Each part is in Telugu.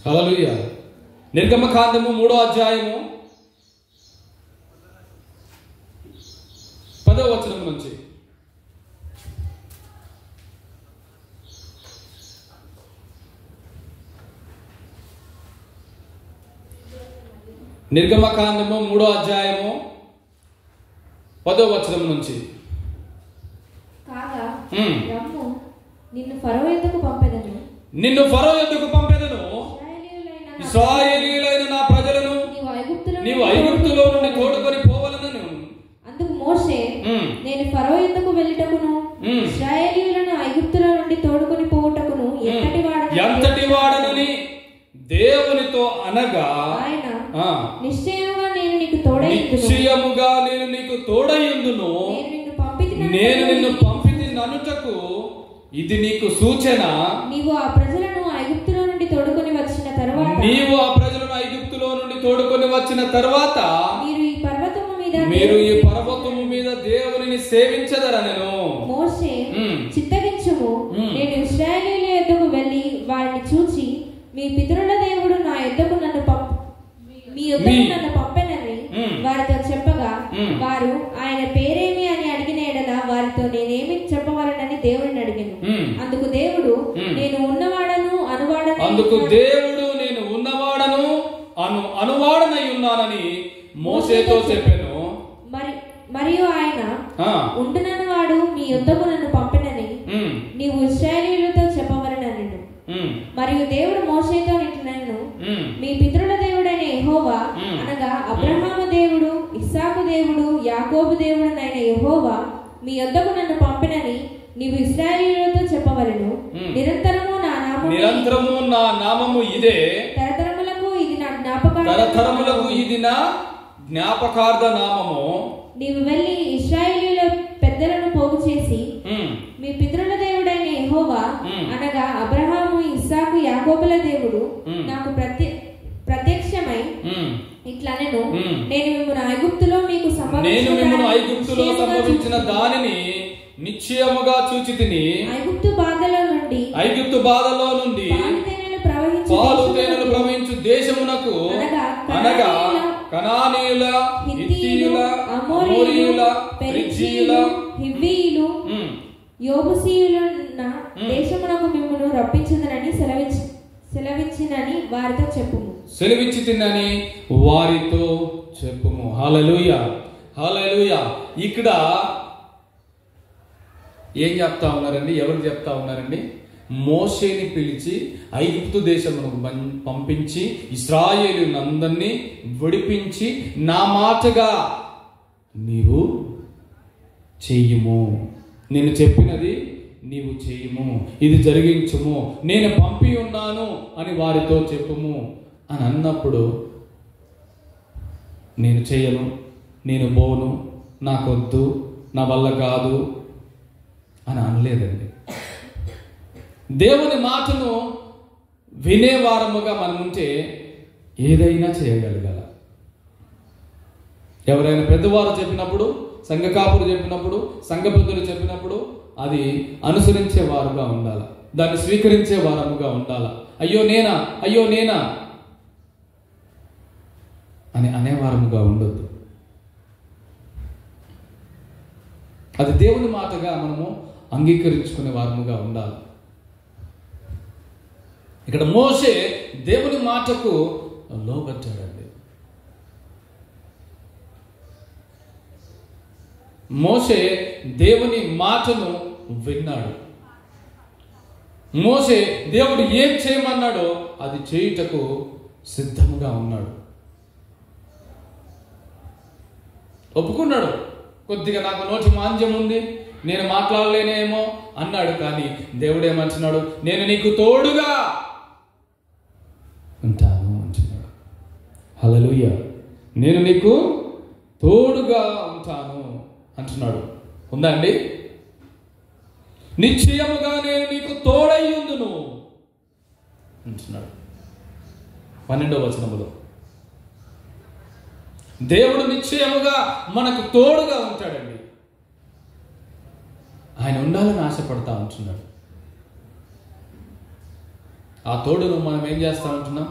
హల్లెలూయా. నిర్గమకాండము 3వ అధ్యాయము 10వ వచనం నుంచి. నిర్గమకాండము 3వ అధ్యాయము 10వ వచనం నుంచి. కాగా రమ్ము, నిన్ను ఫరో యొద్దకు పంపెదను, ఇశ్రాయేలీయులైన నా ప్రజలను నీవు ఐగుప్తులో నుండి తోడుకొని పోవలెనను. అందుకు మోషే, నేను ఫరో యొద్దకు వెళ్ళుటకును ఇశ్రాయేలీయులను ఐగుప్తులో నుండి తోడుకొని పోవుటకును ఎంతటి వాడనని దేవునితో అనగా, ఆయన నిశ్చయముగా నేను నీకు తోడయ్యుందును, నేను నిన్ను పంపితిననుటకు ఇది నీకు సూచన. నీవు ఆ ప్రజలను ఐగుప్తులో నుండి తోడుకొని వచ్చిన తరువాత మీరు ఈ పర్వతము మీద దేవునిని సేవించదరనెను. మోషే, చిత్తగించుము, నేను ఇశ్రాయేలీయుల యొద్దకు వెళ్ళి వారిని చూచి, మీ పితరుల దేవుడు నా యొద్దకు నన్ను పంపెనని వారితో చెప్పగా, వారు ఆయన పేరేమి అని అడిగిన ఎడల వారితో నేనేమి చెప్పవలనని దేవుడిని అడిగాను. అందుకు దేవుడు, నేను ఉన్నవాడను అనువాడనై ఉన్నానని మోషేతో చెప్పాను. మరియు ఆయన, ఉండునను వాడు మీ యొద్దకు నన్ను పంపెనని నీవు ఇశ్రాయేలీయులతో చెప్పవలనని. మరియు దేవుడు మోషేతో ఇట్లనెను, మీ పితరుల దేవుడైన యెహోవా అనగా అబ్రహాము దేవుడు, ఇస్సాకు దేవుడు, యాకోబు దేవుడునైన యెహోవా మీ యొద్దకు నన్ను పంపినని నీవు ఇశ్రాయేలీయులతో చెప్పవలెను. నిరంతరము నా నామము ఇదే, తరతరములకు ఇది నా జ్ఞాపకార్థ నామము. నీవు వెళ్ళి ఇశ్రాయేలీయుల పెద్దలను పోగు చేసి, మీ పితరుల దేవుడైన యెహోవా అనగా అబ్రహాము, ఇస్సాకు, యాకోబుల దేవుడు నాకు ప్రత్యక్షమై ఇట్లనెను, నేను మిమ్మును ఐగుప్తులో సంభవించిన దానిని నిశ్చయముగా చూచితిని. ఐగుప్తు బాధలో నుండి పాలు తేనెలు ప్రవహించు దేశమునకు అనగా కనానీయుల, హిత్తీయుల, అమోరీయుల, పెరిజ్జీయుల, హివ్వీయులు, యోబూసీయులున్న దేశమునకు మిమ్మును రప్పించుదనని సెలవిచ్చినని వారితో చెప్పుము. సెలవిచ్చితినని వారితో చెప్పుము. హల్లెలూయా, హల్లెలూయా. ఇక్కడ ఏం చెప్తా ఉన్నారండి? ఎవరు చెప్తా ఉన్నారండి? మోషేని పిలిచి ఐగుప్తు దేశమును పంపించి ఇశ్రాయేలునందరినీ విడిపించి నా మాటగా నీవు చెయ్యము, నేను చెప్పినది నీవు చెయ్యము, ఇది జరిగించుము, నేను పంపి ఉన్నాను అని వారితో చెప్పుము అని అన్నప్పుడు, నేను చెయ్యను, నేను పోను, నాకొద్దు, నా వల్ల కాదు అని అనలేదండి. దేవుని మాటను వినేవారముగా మనముంటే ఏదైనా చేయగలగాల. ఎవరైనా పెద్దవారు చెప్పినప్పుడు, సంఘ కాపురు చెప్పినప్పుడు, సంఘ పెద్దలు చెప్పినప్పుడు అది అనుసరించే వారుగా ఉండాలి, దాన్ని స్వీకరించే వారముగా ఉండాలి. అయ్యో నేనా అని అనేవారముగా ఉండొద్దు. అది దేవుని మాటగా మనము అంగీకరించుకునే వారముగా ఉండాలి. ఇక్కడ మోషే దేవుని మాటకు లోబడ్డాడండి. మోషే దేవుని మాటను విన్నాడు. మోషే దేవుడు ఏం చేయమన్నాడో అది చేయుటకు సిద్ధంగా ఉన్నాడు. ఒప్పుకున్నాడు. కొద్దిగా నాకు నోటి మాంద్యం ఉంది, నేను మాట్లాడలేనేమో అన్నాడు. కానీ దేవుడు ఏమంటున్నాడు? నేను నీకు తోడుగా ఉంటాను అంటున్నాడు. హల్లెలూయా. నేను నీకు తోడుగా ఉంటాను అంటున్నాడు. ఉందా అండి? నిశ్చయముగా నేను నీకు తోడయ్యుందును అంటున్నాడు 12వ వచనములో. దేవుడు నిశ్చయముగా మనకు తోడుగా ఉంటాడండి. ఆయన ఉండాలని ఆశపడతా ఉంటున్నాడు. ఆ తోడును మనం ఏం చేస్తూ ఉంటున్నాం?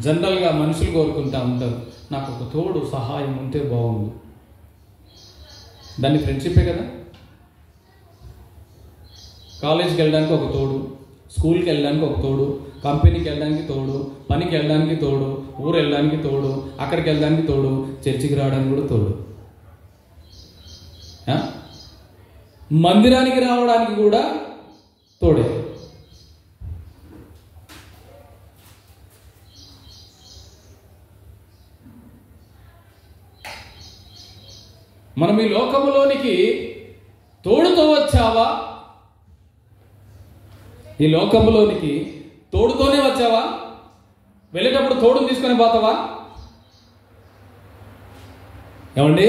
జనరల్గా మనుషులు కోరుకుంటూ ఉంటారు, నాకు ఒక తోడు సహాయం ఉంటే బాగుంది. దాన్ని ఫ్రెండ్షిప్పే కదా. కాలేజీకి వెళ్ళడానికి ఒక తోడు, స్కూల్కి వెళ్ళడానికి ఒక తోడు, కంపెనీకి వెళ్ళడానికి తోడు, పనికి వెళ్ళడానికి తోడు, ఊరు వెళ్ళడానికి తోడు, అక్కడికి వెళ్ళడానికి తోడు, చర్చికి రావడానికి కూడా తోడు, మందిరానికి రావడానికి కూడా తోడే. మనం ఈ లోకములోనికి తోడుతో వచ్చావా? ఈ లోకములోనికి తోడుతోనే వచ్చావా? వెళ్ళేటప్పుడు తోడుని తీసుకొని పోతావా? ఏమండి,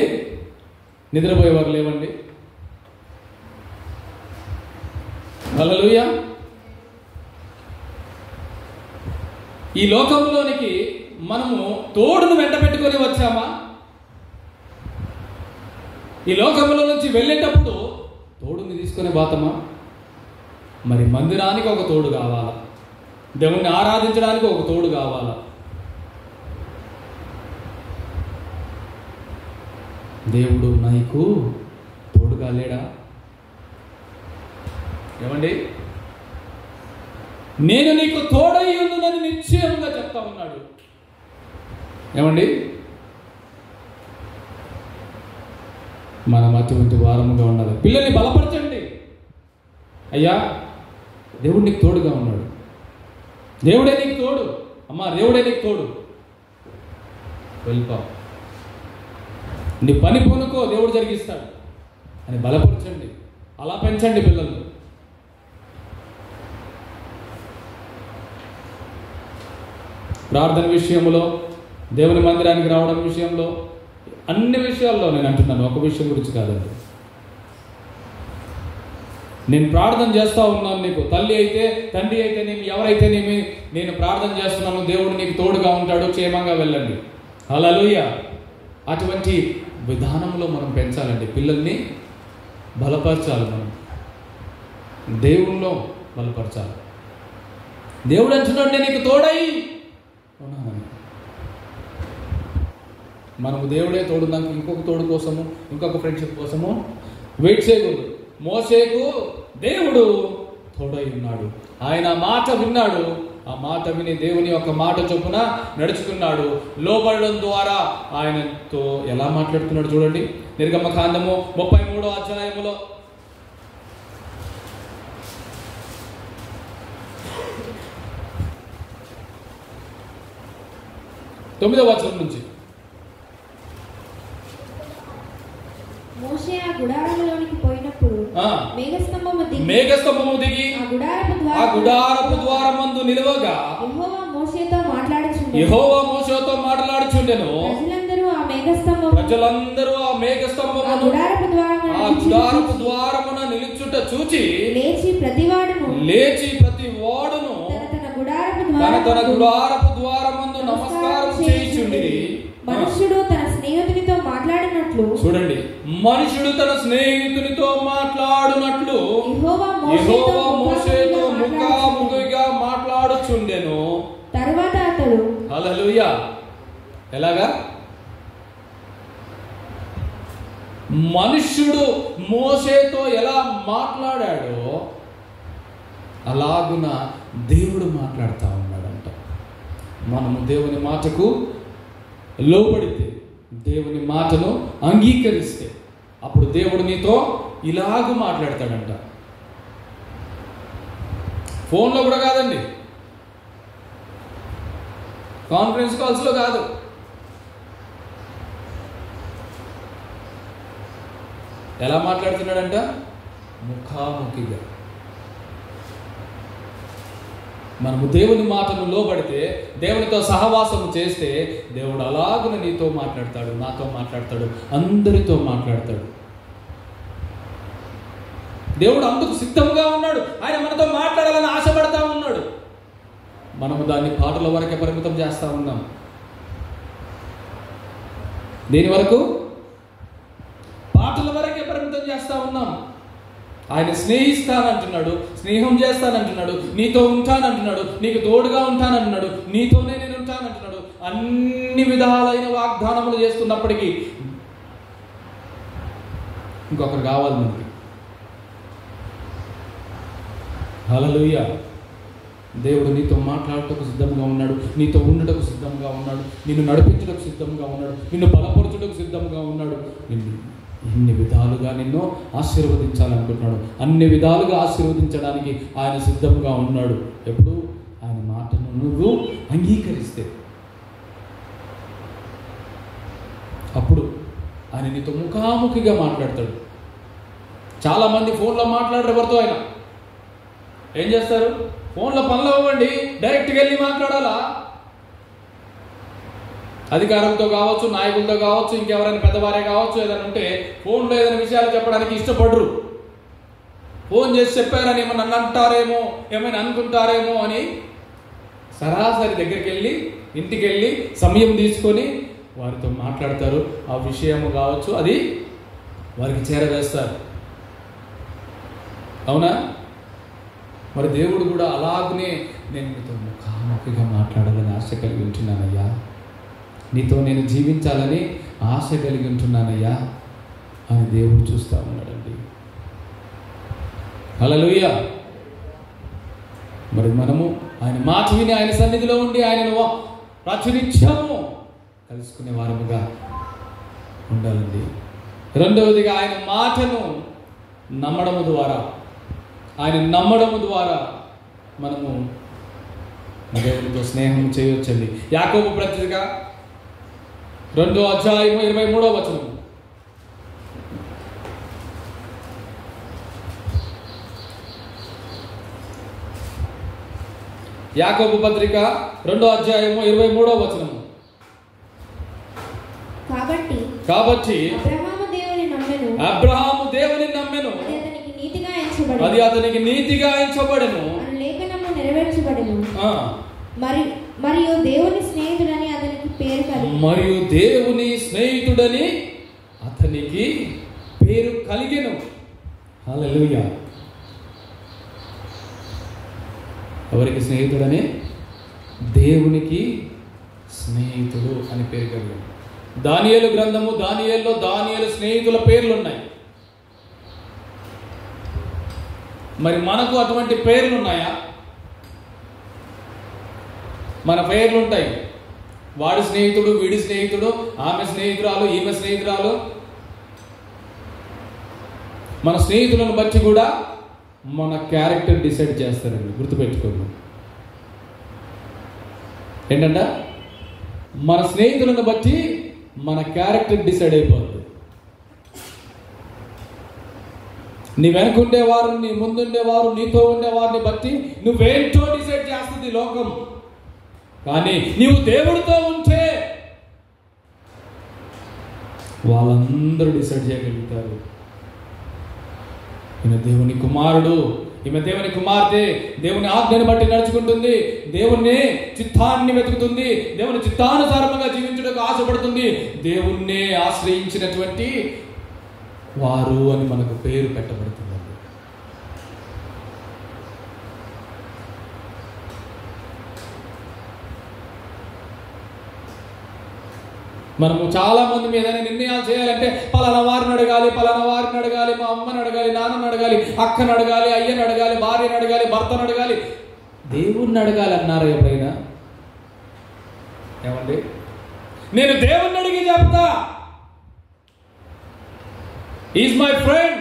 నిద్రపోయేవారు లేవండి. హల్లెలూయా. ఈ లోకంలోనికి మనము తోడును వెంట పెట్టుకొని వచ్చామా? ఈ లోకంలో నుంచి వెళ్ళేటప్పుడు తోడుని తీసుకొని పోతామా? మరి మందిరానికి ఒక తోడు కావాలా, దేవుణ్ణి ఆరాధించడానికి ఒక తోడు కావాలా. దేవుడు నీకు తోడుగా లేడా? ఏమండి, నేను నీకు తోడై ఉందని నిశ్చయంగా చెప్తా ఉన్నాడు. ఏమండి, మనం అటువంటి వారముగా ఉండాలి. పిల్లల్ని బలపరచండి. అయ్యా, దేవుడు నీకు తోడుగా ఉన్నాడు, దేవుడే నీకు తోడు, అమ్మా దేవుడే నీకు తోడు, వెళ్ళిపో, నీ పని పూనుకో, దేవుడు జరిగిస్తాడు అని బలపరచండి. అలా పెంచండి పిల్లలు. ప్రార్థన విషయంలో, దేవుని మందిరానికి రావడం విషయంలో, అన్ని విషయాల్లో నేను అంటున్నాను, ఒక విషయం గురించి కాదండి. నేను ప్రార్థన చేస్తూ ఉన్నాను, నీకు తల్లి అయితే తండ్రి అయితేనేమి ఎవరైతేనేమి నేను ప్రార్థన చేస్తున్నాను, దేవుడు నీకు తోడుగా ఉంటాడు, క్షేమంగా వెళ్ళండి. హల్లెలూయా. అటువంటి విధానంలో మనం పెంచాలండి, పిల్లల్ని బలపరచాలి, మనం దేవుల్లో బలపరచాలి. దేవుడు అంటున్నాడు, నేను నీకు తోడై ఉన్నానని. మనము దేవుడే తోడున్నాక ఇంకొక తోడు కోసము, ఇంకొక ఫ్రెండ్షిప్ కోసము వెయిట్ చేయకూడదు. మోషేకు దేవుడు తోడై ఉన్నాడు, ఆయన మాట విన్నాడు, ఆ మాట విని దేవుని యొక్క మాట చొప్పున నడుచుకున్నాడు. లోబడడం ద్వారా ఆయనతో ఎలా మాట్లాడుతున్నాడు చూడండి. నిర్గమకాండము 33వ అధ్యాయములో 9వ వచనం నుంచి. మోషే ఆ గుడారములోనికి పోయినప్పుడు మేఘస్తంభము దిగి ఆ గుడారపు ద్వారమందు నిలువగా యెహోవా మోషేతో మాట్లాడుచుండెను. ప్రజలందరూ ఆ మేఘస్తంభమును ఆ గుడారపు ద్వారమున నిలుచుట చూచి లేచి ప్రతి వాడును తన గుడారపు ద్వారమందు నమస్కారం చేయుచుండిరి. మనుషుడు తన స్నేహితునితో మాట్లాడినట్లు, చూడండి, మనుషుడు తన స్నేహితునితో మాట్లాడునట్లు యెహోవా మోషేతో ముఖాముఖిగా మాట్లాడుచుండెను. తరువాత అతడు, హల్లెలూయా, ఎలాగా? మనుష్యుడు మోషేతో ఎలా మాట్లాడాడో అలాగున దేవుడు మాట్లాడుతూ ఉన్నాడంట. మనము దేవుని మాటకు లోబడితే, దేవుని మాటను అంగీకరిస్తే అప్పుడు దేవుడు నీతో ఇలాగూ మాట్లాడతాడంట. ఫోన్లో కూడా కాదండి, కాన్ఫరెన్స్ కాల్స్లో కాదు, ఎలా మాట్లాడుతున్నాడంట? ముఖాముఖిగా. మనము దేవుని మాటను లోబడితే, దేవునితో సహవాసము చేస్తే దేవుడు అలాగున నీతో మాట్లాడతాడు, నాతో మాట్లాడతాడు, అందరితో మాట్లాడతాడు. దేవుడు అందుకు సిద్ధంగా ఉన్నాడు. ఆయన మనతో మాట్లాడాలని ఆశపడతా ఉన్నాడు. మనము దాన్ని పాటల వరకే పరిమితం చేస్తూ ఉన్నాం. దేని వరకు? పాటల వరకే పరిమితం చేస్తూ ఉన్నాం. ఆయన స్నేహిస్తానంటున్నాడు, స్నేహం చేస్తానంటున్నాడు, నీతో ఉంటానంటున్నాడు, నీకు తోడుగా ఉంటానంటున్నాడు, నీతోనే నేను ఉంటానంటున్నాడు. అన్ని విధాలైన వాగ్దానములు చేస్తున్నప్పటికీ ఇంకొకరు కావాలి మనకి. హల్లెలూయా. దేవుడు నీతో మాట్లాడటకు సిద్ధంగా ఉన్నాడు, నీతో ఉండటకు సిద్ధంగా ఉన్నాడు, నిన్ను నడిపించడానికి సిద్ధంగా ఉన్నాడు, నిన్ను బలపరచుటకు సిద్ధంగా ఉన్నాడు, నిన్ను ఎన్ని విధాలుగా నిన్ను ఆశీర్వదించాలనుకుంటున్నాడు. అన్ని విధాలుగా ఆశీర్వదించడానికి ఆయన సిద్ధంగా ఉన్నాడు. ఎప్పుడు ఆయన మాటను నువ్వు అంగీకరిస్తే అప్పుడు ఆయన నీతో ముఖాముఖిగా మాట్లాడతాడు. చాలామంది ఫోన్లో మాట్లాడరు ఎవరితో. ఆయన ఏం చేస్తారు? ఫోన్లో పనులు అవ్వండి, డైరెక్ట్గా వెళ్ళి మాట్లాడాలా? అధికారంతో కావచ్చు, నాయకులతో కావచ్చు, ఇంకెవరైనా పెద్దవారే కావచ్చు, ఏదైనా ఉంటే ఫోన్లో ఏదైనా విషయాలు చెప్పడానికి ఇష్టపడరు. ఫోన్ చేసి చెప్పారని ఏమన్నా నన్ను అంటారేమో, ఏమైనా అనుకుంటారేమో అని సరాసరి దగ్గరికి వెళ్ళి, ఇంటికి వెళ్ళి సమయం తీసుకొని వారితో మాట్లాడతారు. ఆ విషయము కావచ్చు, అది వారికి చేరవేస్తారు. అవునా? మరి దేవుడు కూడా అలాగనే నేను నీతో ముఖాముఖిగా మాట్లాడాలని ఆశ కలిగి ఉంటున్నానయ్యా, నీతో నేను జీవించాలని ఆశ కలిగి ఉంటున్నానయ్యా అని దేవుడు చూస్తూ ఉన్నాడండి. హల్లెలూయా. మరి మనము ఆయన మాట విని ఆయన సన్నిధిలో ఉండి ఆయనను ప్రతినిత్యము కలుసుకునే వారముగా ఉండాలండి. రెండవదిగా ఆయన మాటను నమ్మడము ద్వారా, ఆయన నమ్మడము ద్వారా మనము దేవునితో స్నేహం చేయవచ్చండి. యాకోబు పత్రిక 2వ అధ్యాయం 23వ వచనం. యాకోబు పత్రిక 2వ అధ్యాయం 23వ వచనం. కాబట్టి అబ్రహాము దేవుని నమ్మెను, అది అతనికి నీతిగా ఎంచబడెను, నెరవేర్చబడెను. మరియు దేవుని స్నేహితుడని అతనికి పేరు కలిగెను. మరియు దేవుని స్నేహితుడని అతనికి పేరు కలిగెను. హల్లెలూయా. ఎవరికి స్నేహితుడని? దేవునికి స్నేహితుడు అని పేరు కలిగాడు. దానియేలు గ్రంథము, దానియేలులో దానియేలు స్నేహితుల పేర్లు ఉన్నాయి. మరి మనకు అటువంటి పేర్లు ఉన్నాయా? మన పేర్లు ఉంటాయి. వాడి స్నేహితుడు, వీడి స్నేహితుడు, ఆమె స్నేహితురాలు, ఈమె స్నేహితురాలు. మన స్నేహితులను బట్టి కూడా మన క్యారెక్టర్ డిసైడ్ చేస్తారండి. గుర్తుపెట్టుకోండి. ఏంటంట? మన స్నేహితులను బట్టి మన క్యారెక్టర్ డిసైడ్ అయిపోతుంది. నీ వెనుకుండేవారు, నీ ముందుండేవారు, నీతో ఉండేవారిని బట్టి నువ్వేంటో డిసైడ్ చేస్తుంది లోకం. కానీ నీవు దేవుడితో ఉంటే వాళ్ళందరూ డిసైడ్ చేయగలుగుతారు. ఈయన దేవుని కుమారుడు, ఈమె దేవుని కుమార్తె, దేవుని ఆజ్ఞను బట్టి నడుచుకుంటుంది, దేవుని చిత్తాన్ని వెతుకుతుంది, దేవుని చిత్తానుసారంగా జీవించడానికి ఆశపడుతుంది, దేవుణ్ణే ఆశ్రయించినటువంటి వారు అని మనకు పేరు పెట్టబడుతుందండి. మనము చాలా మంది మీద నిర్ణయాలు చేయాలంటే పలానా వారిని అడగాలి, పలానా వారిని అడగాలి, మా అమ్మని అడగాలి, నాన్నని అడగాలి, అక్కని అడగాలి, అయ్యని అడగాలి, భార్యని అడగాలి, భర్తను అడగాలి. దేవుణ్ణి అడగాలి అన్నారా ఎప్పుడైనా? ఏమండి? నేను దేవుణ్ణి అడిగి చెప్తా. Is my friend,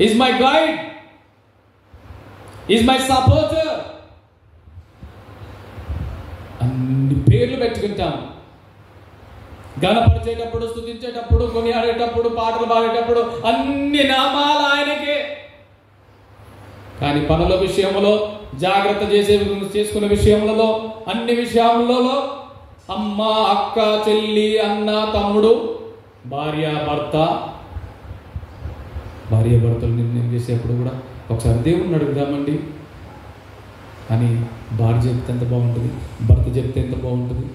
is my guide, is my supporter. అన్ని పేర్లు పెట్టుకుంటాం. గణపరిచేటప్పుడు, స్తుతించేటప్పుడు, కొనియాడేటప్పుడు, పాటలు పాడేటప్పుడు అన్ని నామాలు ఆయనకే. కానీ పనుల విషయంలో, జాగ్రత్త చేసుకునే విషయములలో, అన్ని విషయములలో అమ్మ, అక్క, చెల్లి, అన్న, తమ్ముడు, భార్య భర్తలు నిర్ణయం చేసేప్పుడు కూడా ఒకసారి దేవుణ్ణి అడుగుదామండి. అని భార్య చెప్తే ఎంత బాగుంటుంది, భర్త చెప్తే ఎంత బాగుంటుంది.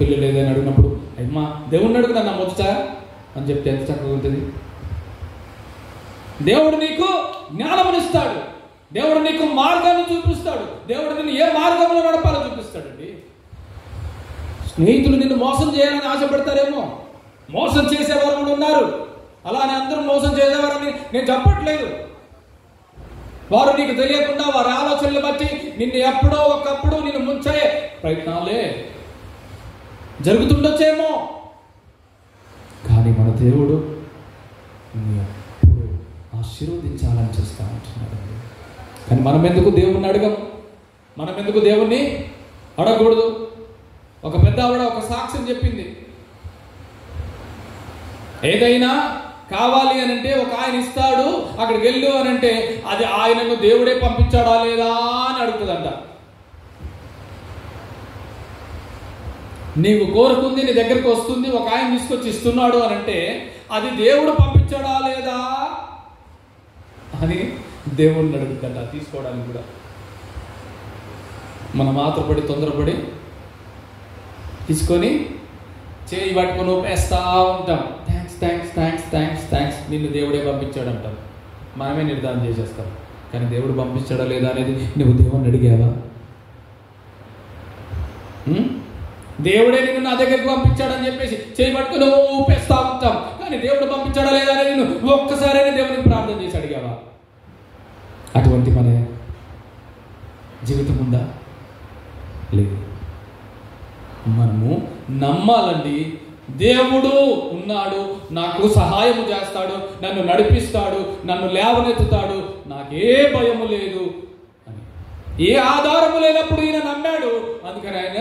పిల్లలు ఏదైనా అడిగినప్పుడు అమ్మా దేవుడిని అడుగుతాను మొదట అని చెప్తే ఎంత చక్కగా ఉంటుంది. దేవుడు నీకు జ్ఞానమునిస్తాడు, దేవుడు నీకు మార్గాన్ని చూపిస్తాడు, దేవుడు నిన్ను ఏ మార్గంలో నడపాలో చూపిస్తాడండి. స్నేహితులు నిన్ను మోసం చేయాలని ఆశపడతారేమో, మోసం చేసేవారు కూడా ఉన్నారు. అలానే అందరూ మోసం చేసేవారని నేను చెప్పట్లేదు. వారు నీకు తెలియకుండా వారి ఆలోచనలు బట్టి నిన్ను ఎప్పుడో ఒకప్పుడు నిన్ను ముంచే ప్రయత్నాలే జరుగుతుండొచ్చేమో. కానీ మన దేవుడు ఎప్పుడు ఆశీర్వదించాలని చూస్తూ ఉంటున్నాడు. కానీ మనం ఎందుకు దేవుణ్ణి అడగం? మనం ఎందుకు దేవుణ్ణి అడగకూడదు? ఒక పెద్ద ఆవిడ ఒక సాక్ష్యం చెప్పింది. ఏదైనా కావాలి అని అంటే ఒక ఆయన ఇస్తాడు, అక్కడికి వెళ్ళు అని అంటే అది ఆయనను దేవుడే పంపించాడా లేదా అని అడుగుతుందంట. నీవు కోరుకుంది నీ దగ్గరికి వస్తుంది, ఒక ఆయన తీసుకొచ్చి ఇస్తున్నాడు అని అంటే అది దేవుడు పంపించాడా లేదా అని దేవుడిని అడుగుతుంట తీసుకోవడానికి కూడా. మనం ఆత్రపడి తొందరపడి తీసుకొని చేయి పట్టుకొని ఊపేస్తా ఉంటాం. Thanks thanks thanks thanks thanks నిన్ను దేవుడే పంపించాడు అంటాం. మనమే నిర్ధారణ చేసేస్తాం. కానీ దేవుడు పంపించాడా లేదా అనేది నువ్వు దేవుడిని అడిగావా? దేవుడే నిన్ను నా దగ్గరికి పంపించాడని చెప్పేసి చేయి పట్టుకుని ఊపేస్తా ఉంటాం. కానీ దేవుడు పంపించాడా లేదా అనేది నువ్వు ఒక్కసారైనా దేవుడిని ప్రార్థన చేసి అడిగావా? అటువంటి మన జీవితం ఉందా? లేదు. మనము నమ్మాలండి. దేవుడు ఉన్నాడు, నాకు సహాయము చేస్తాడు, నన్ను నడిపిస్తాడు, నన్ను లేవనెత్తుతాడు, నాకే భయము లేదు అని. ఏ ఆధారము లేనప్పుడు ఈయన నమ్మాడు. అందుకని ఆయన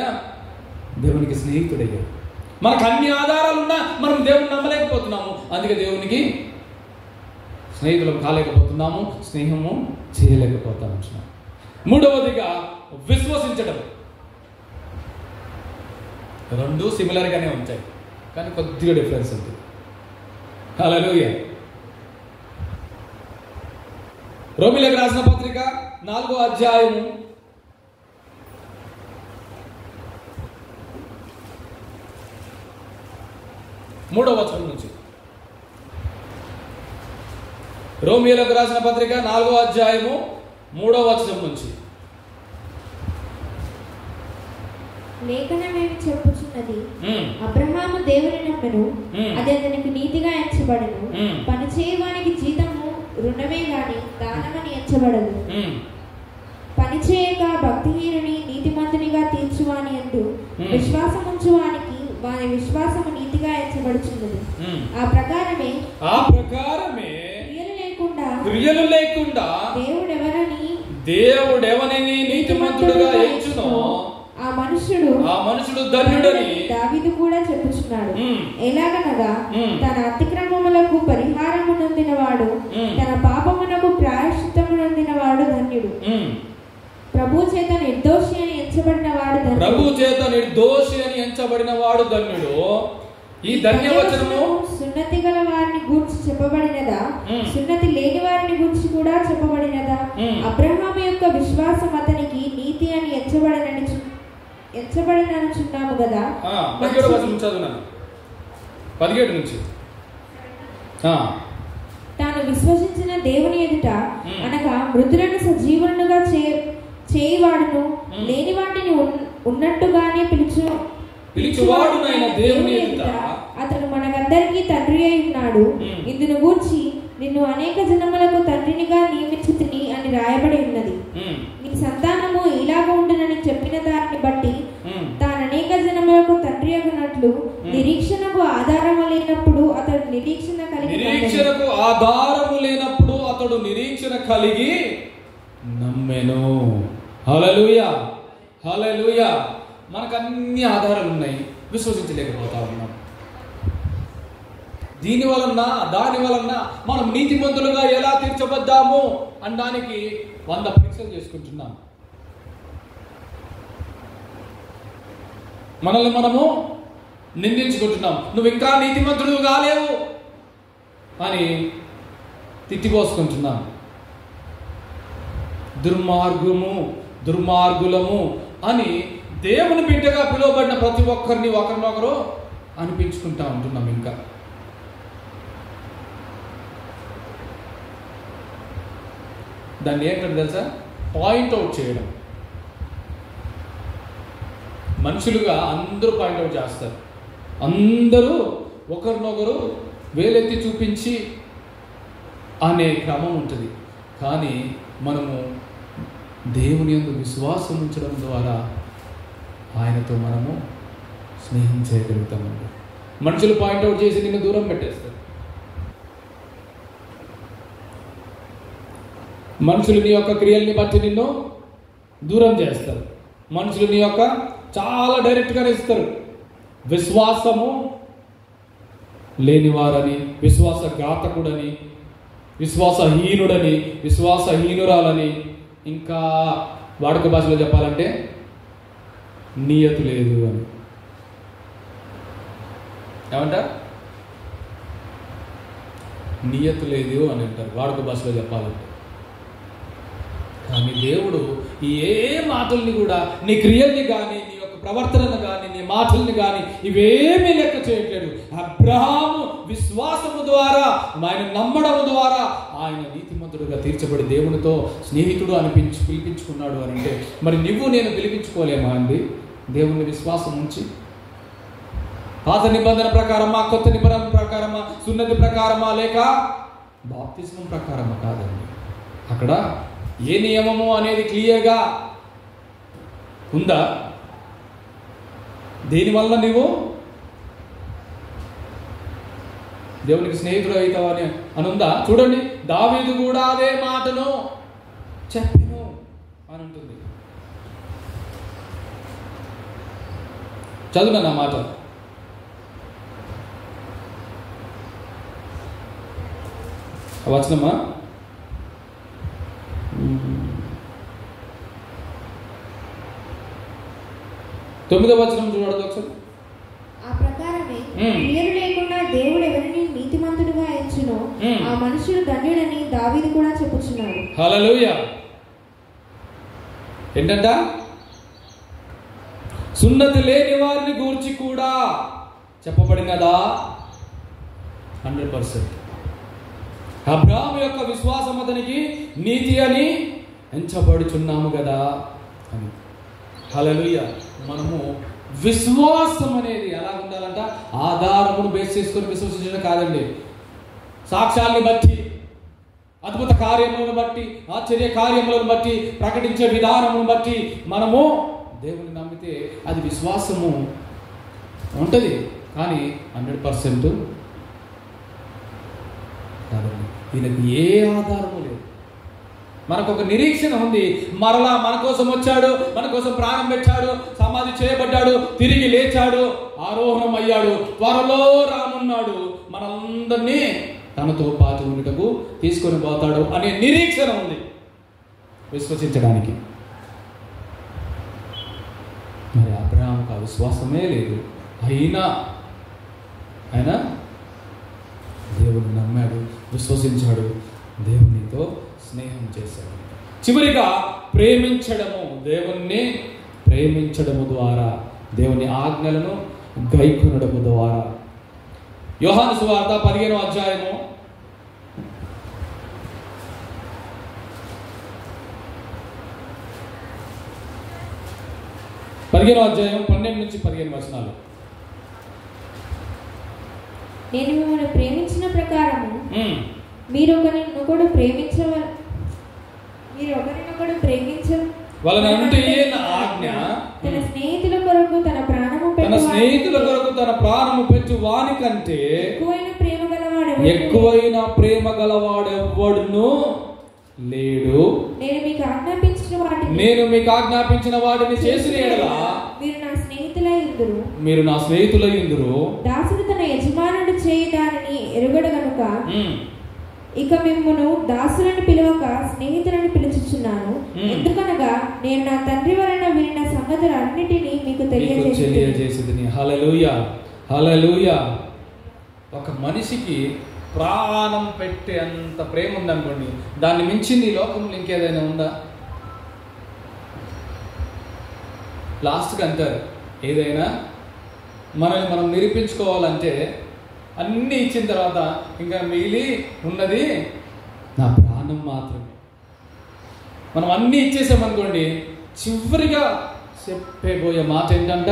దేవునికి స్నేహితుడయ్యాడు. మనకు అన్ని ఆధారాలు ఉన్నా మనం దేవుని నమ్మలేకపోతున్నాము. అందుకే దేవునికి స్నేహితులం కాలేకపోతున్నాము, స్నేహము చేయలేకపోతాము. మూడవదిగా విశ్వసించడం. రెండు సిమిలర్గానే ఉంటాయి, కానీ కొద్దిగా డిఫరెన్స్ ఉంది. హల్లెలూయా. రోమీయులకు రాసిన పత్రిక 4వ అధ్యాయము 3వ వచనం నుంచి. రోమీయులకు రాసిన పత్రిక 4వ అధ్యాయము 3వ వచనం నుంచి. లేఖనమేమి చెప్పుచున్నది? అబ్రహాము దేవుని నమ్మెను, అది అతనికి నీతిగా ఎంచబడెను. పని చేయవానికి జీతము రుణమే గాని దానమని ఎంచబడదు. పని చేయక భక్తిహీనుని నీతిమంతునిగా తీర్చువాని యందు విశ్వాసముంచువానికి వాని విశ్వాసము నీతిగా ఎంచబడుచున్నది. ఆ ప్రకారమే క్రియలు లేకుండా దేవుడెవరిని నీతిమంతుడుగా ఎంచునో ఆ మనుషుడు ధన్యుడని దావీదు కూడా చెప్పుచున్నాడు. ఎలాగనగా తన అతిక్రమములకు పరిహారము నొందినవాడు, తన పాపమునకు ప్రాయశ్చిత్తము నొందినవాడు ధన్యుడు. ప్రభు చేత నిర్దోషి అని ఎంచబడిన వాడు ధన్యుడు. ఈ ధన్యవచనము సున్నతి గల వారిని గూర్చి చెప్పబడినదా, సున్నతి లేని వారిని గూర్చి కూడా చెప్పబడినదా? అబ్రహాము యొక్క విశ్వాసం అతనికి నీతి అని ఎంచబడిననుచున్నాము కదా. 17వ వచనం చదువునాను. 17 నుంచి. తాను విశ్వసించిన దేవుని ఎదుట అనగా మృతులను సజీవులుగా చేయివాడును, లేని వాటిని ఉన్నట్టుగానే పిలుచువాడునైన దేవుని ఎదుట అతను మనకందరికీ తండ్రి అయి ఉన్నాడు. ఇందును గూర్చి నిన్ను అనేక జనములకు తండ్రినిగా నియమించితిని అని రాయబడి ఉన్నది. నీ సంతానము ఇలాగ ఉండునని చెప్పిన దాన్ని బట్టి తాను అనేక జనములకు తండ్రి అగునట్లు నిరీక్షణకు ఆధారము లేనప్పుడు అతడు నిరీక్షణ కలిగి నమ్మెను. హల్లెలూయా, హల్లెలూయా. మనకు అన్ని ఆధారాలు ఉన్నాయి, విశ్వసించలేకపోతా ఉన్నాం. దీని వలన దాని వలన మనం నీతిమంతులుగా ఎలా తీర్చబడ్డాము అనడానికి 100 పరీక్షలు చేసుకుంటున్నాం. మనల్ని మనము నిందించుకుంటున్నాం. నువ్వు ఇంకా నీతిమంతుడు కాలేవు అని తిట్టిపోసుకుంటున్నాం. దుర్మార్గులము అని దేవుని బిడ్డగా పిలువబడిన ప్రతి ఒక్కరిని ఒకరినొకరు అనిపించుకుంటా ఉంటున్నాం. ఇంకా దాన్ని ఏంటంటే తెలుసా, పాయింట్అవుట్ చేయడం. మనుషులుగా అందరూ పాయింట్అవుట్ చేస్తారు, అందరూ ఒకరినొకరు వేలెత్తి చూపించి అనే క్రమం ఉంటుంది. కానీ మనము దేవుని యందు విశ్వాసం ఉంచడం ద్వారా ఆయనతో మనము స్నేహం చేయగలుగుతామండి. మనుషులు పాయింట్అవుట్ చేసి నిన్ను దూరం పెట్టేస్తారు. మనుషులు నీ యొక్క క్రియల్ని బట్టి నిన్ను దూరం చేస్తారు. మనుషులు నీ యొక్క చాలా డైరెక్ట్గానే ఇస్తారు. విశ్వాసము లేనివారని, విశ్వాసఘాతకుడని, విశ్వాసహీనుడని, విశ్వాసహీనురాలని, ఇంకా వాడుక భాషలో చెప్పాలంటే నియతు లేదు అని ఏమంటారు? నియతు లేదు అని అంటారు వాడుక భాషలో చెప్పాలంటే. కానీ దేవుడు ఏ మాటల్ని కూడా, నీ క్రియల్ని కానీ, నీ యొక్క ప్రవర్తనను కానీ, నీ మాటల్ని కానీ ఇవేమీ లెక్క చేయట్లేదు. అబ్రహాము విశ్వాసము ద్వారా, ఆయన నమ్మడం ద్వారా ఆయన నీతిమంతుడుగా తీర్చబడి దేవునితో స్నేహితుడు పిలిపించుకున్నాడు అని అంటే, మరి నువ్వు నేను పిలిపించుకోలేమా అండి దేవుని విశ్వాసం ఉంచి? పాత నిబంధన ప్రకారమా, కొత్త నిబంధన ప్రకారమా, సున్నతి ప్రకారమా, లేక బాప్తిస్మం ప్రకారమా? కాదండి. అక్కడ ఏ నియమము అనేది క్లియర్గా ఉందా? దీనివల్ల నువ్వు దేవునికి స్నేహితుడు అవుతావని అని ఉందా? చూడండి, దావీదు కూడా అదే మాటను చెప్పెను అని ఉంటుంది. చదువు నా మాట. వచనమా? 9వ వచనం చూడదు ఒకసారి. ఆ ప్రకారమే క్రియలు లేకుండా దేవుడు ఎవరిని నీతిమంతుడుగా ఎంచునో ఆ మనుషుడు ధన్యుడని దావీదు కూడా చెప్పుచున్నాడు. హల్లెలూయా. ఏంటంట? సున్నతి లేని వారిని గూర్చి కూడా చెప్పబడినదా? 100%. అబ్రహాము యొక్క విశ్వాసం అతనికి నీతి అని ఎంచబడుచున్నాము కదా అని. హల్లెలూయా. మనము విశ్వాసం అనేది ఎలా ఉండాలంట? ఆధారమును బేస్ చేసుకొని విశ్వసించడం కాదండి. సాక్ష్యాన్ని బట్టి, అద్భుత కార్యములను బట్టి, ఆశ్చర్య కార్యములను బట్టి, ప్రకటించే విధానమును బట్టి మనము దేవుని నమ్మితే అది విశ్వాసము ఉంటుంది. కానీ 100% కాదండి. దీనికి ఏ ఆధారము లేదు. మనకు ఒక నిరీక్షణ ఉంది, మరలా మన కోసం వచ్చాడు, మన కోసం ప్రాణం పెట్టాడు, సమాధి చేయబడ్డాడు, తిరిగి లేచాడు, ఆరోహణం అయ్యాడు, త్వరలో రానున్నాడు, మనందరినీ తనతో పాటు ఉండుటకు తీసుకొని పోతాడు అనే నిరీక్షణ ఉంది విశ్వసించడానికి. మరి అబ్రహాముకు ఆ విశ్వాసమే లేదు. అయినా ఆయన దేవుని నమ్మాడు, విశ్వసించాడు, దేవునితో స్నేహం చేశాడు. చివరిగా ప్రేమించడము, దేవుణ్ణి ప్రేమించడము ద్వారా, దేవుని ఆజ్ఞలను గైకొనడము ద్వారా. యోహాను సువార్త 15వ అధ్యాయము 12 నుంచి 15 వచనాలు. నేను మిమ్మల్ని ప్రేమించిన ప్రకారము మీరు ఒకరినొకడు వాళ్ళనంటే ఆజ్ఞ, తన స్నేహితుల కొరకు తన ప్రాణము పెట్టు వాని కంటే ఎక్కువైన ప్రేమ గలవాడెవ్వడును లేడు. నేను మీకు ఆజ్ఞాపించిన వాటిని చేసిన యెడల మీరు నా స్నేహితులై ఉందురు. దాసుడు తన యజమానుడు చేయి దానిని ఎరుగడు గనుక ఇక మిమ్మును దాసులను పిలువక స్నేహితులను పిలుచుచున్నాను. ఎందుకనగా నేను నా తండ్రి వలన వినిన సంగతులన్నిటినీ మీకు తెలియజేసేదని. హల్లెలూయా, హల్లెలూయా. ఒక మనిషికి ప్రాణం పెట్టే అంత ప్రేమ ఉందనుకోండి, దాన్ని మించింది ఈ లోకంలో ఇంకేదైనా ఉందా? లాస్ట్కి అంటారు, ఏదైనా మనల్ని మనం నిరూపించుకోవాలంటే అన్నీ ఇచ్చిన తర్వాత ఇంకా మిగిలి ఉన్నది నా ప్రాణం మాత్రమే. మనం అన్నీ ఇచ్చేసామనుకోండి, చివరిగా చెప్పబోయే మాట ఏంటంట,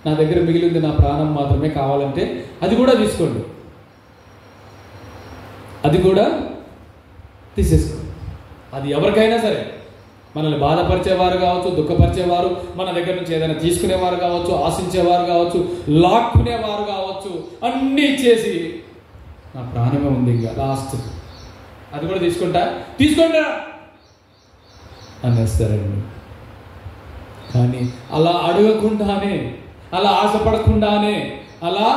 నా దగ్గర మిగిలింది నా ప్రాణం మాత్రమే, కావాలంటే అది కూడా తీసుకోండి, అది కూడా తీసేసుకోండి. అది ఎవరికైనా సరే, మనల్ని బాధపరిచేవారు కావచ్చు, దుఃఖపరిచేవారు, మన దగ్గర నుంచి ఏదైనా తీసుకునేవారు కావచ్చు, ఆశించేవారు కావచ్చు, లాక్కునేవారు కావచ్చు, అన్నీ ఇచ్చేసి నా ప్రాణమే ఉంది ఇంకా లాస్ట్, అది కూడా తీసుకోండి అనేస్తారండి. కానీ అలా అడగకుండానే, అలా ఆశపడకుండానే, అలా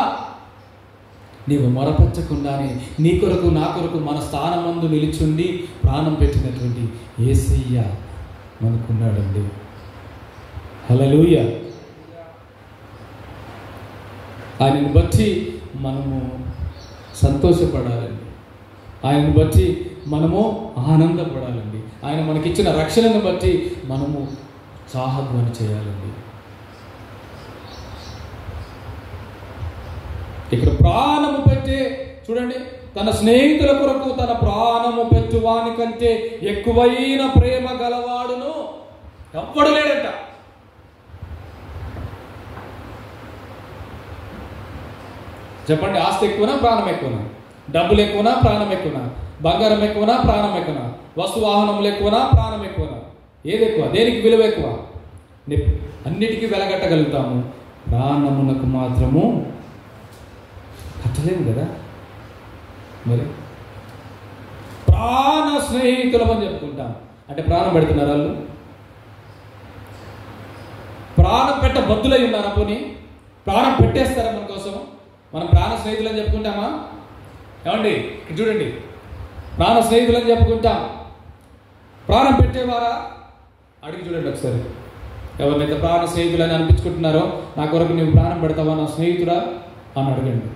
నీవు మొరపరచకుండానే నీ కొరకు నా కొరకు మన స్థానమందు నిలిచుండి ప్రాణం పెట్టినటువంటి యేసయ్య మనకున్నాడండి. హల్లెలూయా. ఆయనను బట్టి మనము సంతోషపడాలండి, ఆయనను బట్టి మనము ఆనందపడాలండి, ఆయన మనకిచ్చిన రక్షణను బట్టి మనము సాహధ్వని చేయాలండి. ఇక్కడ ప్రాణము పెట్టే, చూడండి, తన స్నేహితుల కొరకు తన ప్రాణము పెట్టువాని కంటే ఎక్కువైన ప్రేమ గలవాడును ఎవ్వడు లేడంట. చెప్పండి, ఆస్తి ఎక్కువనా ప్రాణం ఎక్కువనా? డబ్బులు ఎక్కువనా ప్రాణం ఎక్కువనా? బంగారం ఎక్కువనా ప్రాణం ఎక్కువనా? వస్తు వాహనములు ఎక్కువనా ప్రాణం ఎక్కువనా? ఏది ఎక్కువ? దేనికి విలువ ఎక్కువ? అన్నిటికీ వెలగట్టగలుగుతాము, ప్రాణమునకు మాత్రము కట్టలేము కదా. మరి ప్రాణ స్నేహితులం అని చెప్పుకుంటాం అంటే ప్రాణం పెడుతున్నారు వాళ్ళు, ప్రాణం పెట్ట బద్దులై ఉన్నారా? పోనీ ప్రాణం పెట్టేస్తారా మన కోసం? మనం ప్రాణ స్నేహితులు అని చెప్పుకుంటామా? ఏమండి చూడండి, ప్రాణ స్నేహితులు అని చెప్పుకుంటాం, ప్రాణం పెట్టేవారా? అడిగి చూడండి ఒకసారి, ఎవరినైతే ప్రాణ స్నేహితులు అని అనిపించుకుంటున్నారో, నా కొరకు నువ్వు ప్రాణం పెడతావా నా స్నేహితుడా అని అడగండి.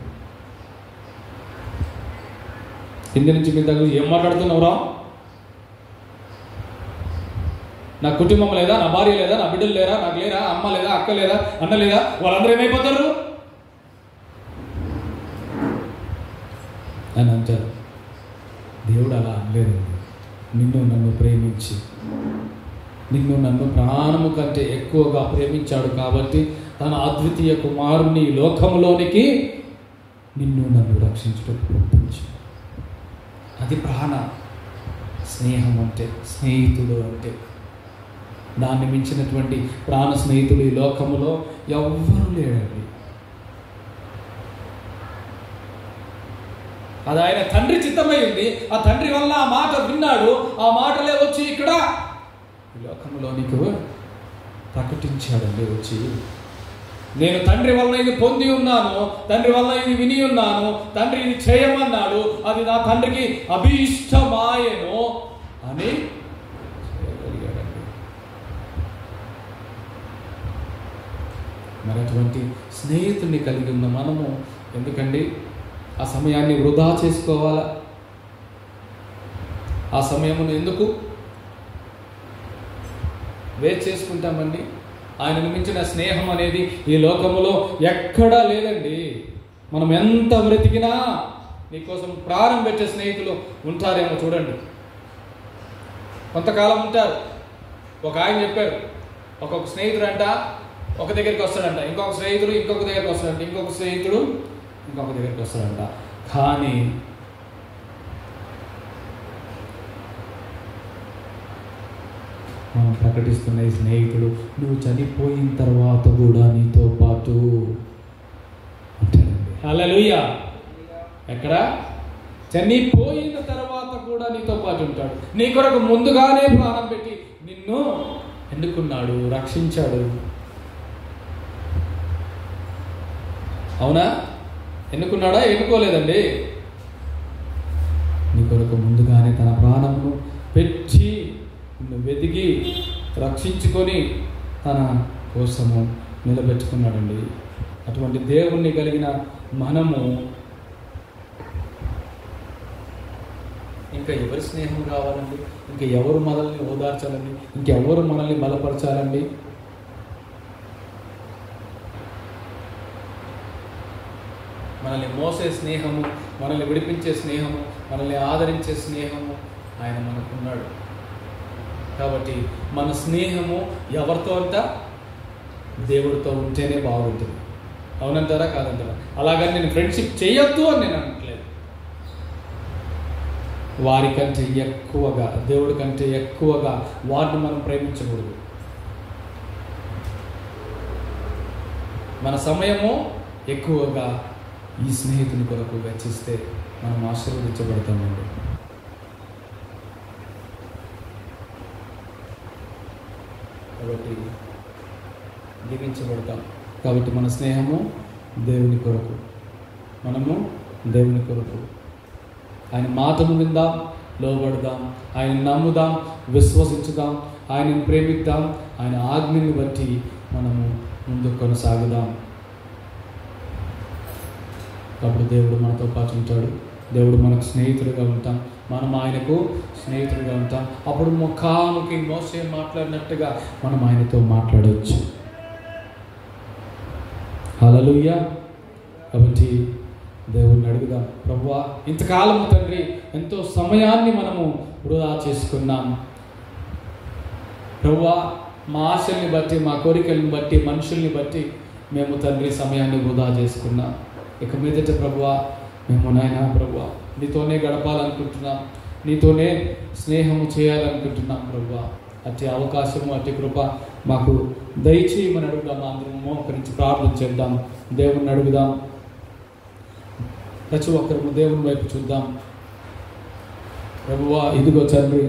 కింది నుంచి మీ దగ్గర ఏం మాట్లాడుతున్నావురా? నా కుటుంబం లేదా, నా భార్య లేదా, నా బిడ్డలు లేరా, నాకు లేరా, అమ్మ లేదా, అక్క లేదా, అన్న లేదా, వాళ్ళందరూ ఏమైపోతారు అని అంటారు. దేవుడు అలా అనలేదు. నిన్ను నన్ను ప్రేమించి, నిన్ను నన్ను ప్రాణము కంటే ఎక్కువగా ప్రేమించాడు కాబట్టి తన అద్వితీయ కుమారుని లోకములోనికి నిన్ను నన్ను రక్షించడం పంపించాడు. అది ప్రాణ స్నేహం అంటే, స్నేహితుడు అంటే. దాన్ని మించినటువంటి ప్రాణ స్నేహితుడు ఈ లోకములో ఎవ్వరూ లేడండి. అది ఆయన తండ్రి చిత్తమైంది. ఆ తండ్రి వల్ల ఆ మాట విన్నాడు, ఆ మాటలే వచ్చి ఇక్కడ ఈ లోకములో నీకు ప్రకటించాడండి. వచ్చి నేను తండ్రి వల్ల ఇది పొంది ఉన్నాను, తండ్రి వల్ల ఇది విని ఉన్నాను, తండ్రి ఇది చేయమన్నాడు, అది నా తండ్రికి అభీష్టమాయను అని చేయగలిగాడండి. మరి అటువంటి స్నేహితుడిని కలిగి ఉన్న మనము ఎందుకండి ఆ సమయాన్ని వృధా చేసుకోవాలా? ఆ సమయమును ఎందుకు వేస్ట్ చేసుకుంటామండి? ఆయనను మించిన స్నేహం అనేది ఈ లోకములో ఎక్కడా లేదండి. మనం ఎంత బ్రతికినా నీకోసం ప్రాణం పెట్టే స్నేహితులు ఉంటారేమో చూడండి. కొంతకాలం ఉంటారు. ఒక ఆయన చెప్పాడు, ఒక్కొక్క స్నేహితుడు అంట ఒక దగ్గరికి వస్తాడంట, ఇంకొక స్నేహితుడు ఇంకొక దగ్గరికి వస్తాడంట, ఇంకొక స్నేహితుడు ఇంకొక దగ్గరికి వస్తాడంట. కానీ మనం ప్రకటిస్తున్న ఈ స్నేహితుడు నువ్వు చనిపోయిన తర్వాత కూడా నీతో పాటు ఉంటాడండి. హల్లెలూయా. ఎక్కడ? చనిపోయిన తర్వాత కూడా నీతో పాటు ఉంటాడు. నీ కొరకు ముందుగానే ప్రాణం పెట్టి నిన్ను ఎన్నుకున్నాడు, రక్షించాడు. అవునా? ఎన్నుకున్నాడా? ఎన్నుకోలేదండి. నీ కొరకు ముందుగానే తన ప్రాణమును పెట్టి నిన్ను వెతికి రక్షించుకొని తన కోసము నిలబెట్టుకున్నాడండి. అటువంటి దేవుణ్ణి కలిగిన మనము ఇంకా ఎవరి స్నేహం కావాలండి? ఇంకా ఎవరు మనల్ని ఓదార్చాలండి? ఇంకెవరు మనల్ని బలపరచాలండి? మనల్ని మోసే స్నేహము, మనల్ని విడిపించే స్నేహము, మనల్ని ఆదరించే స్నేహము ఆయన మనకున్నాడు. కాబట్టి మన స్నేహము ఎవరితో అంట? దేవుడితో ఉంటేనే బాగుంటుంది. అవునంటారా కాదంటారా? అలాగని నేను ఫ్రెండ్షిప్ చేయొద్దు అని నేను అనట్లేదు. వారికంటే ఎక్కువగా, దేవుడి కంటే ఎక్కువగా వారిని మనం ప్రేమించకూడదు. మన సమయము ఎక్కువగా ఈ స్నేహితుని కొరకు వెచ్చిస్తే మనం ఆశీర్వదించబడతామండి. కాబట్టి దీవించబడతాం. కాబట్టి మన స్నేహము దేవుని కొరకు, మనము దేవుని కొరకు. ఆయన మాటను విందాం, లోబడదాం, ఆయన నమ్ముదాం, విశ్వసించుదాం, ఆయనను ప్రేమిద్దాం, ఆయన ఆజ్ఞని బట్టి మనము ముందుకు కొనసాగుదాం. అప్పుడు దేవుడు మనతో పాటు ఉంటాడు. దేవుడు మనకు స్నేహితుడిగా ఉంటాం, మనం ఆయనకు స్నేహితుడిగా ఉంటాం. అప్పుడు ముఖాముఖి మోసే మాట్లాడినట్టుగా మనం ఆయనతో మాట్లాడవచ్చు. హల్లెలూయా. కాబట్టి దేవుడిని అడుగుదాం, ప్రభువా ఇంతకాలం తండ్రి ఎంతో సమయాన్ని మనము వృధా చేసుకున్నాం. ప్రభువా మా ఆశల్ని బట్టి, మా కోరికలను బట్టి, మనుషుల్ని బట్టి మేము తండ్రి సమయాన్ని వృధా చేసుకున్నాం. ఇక మీదట ప్రభువా మేము నాయనా ప్రభువా నీతోనే గడపాలనుకుంటున్నాం, నీతోనే స్నేహము చేయాలనుకుంటున్నాం. ప్రభువా అట్టి అవకాశము, అట్టి కృప మాకు దయచేయమని అడుగుదాం. అందరము మోకరించి ప్రార్థన చేద్దాం, దేవుణ్ణి అడుగుదాం. ప్రతి ఒక్కరు దేవుని వైపు చూద్దాం. ప్రభువా ఇదిగో తండ్రి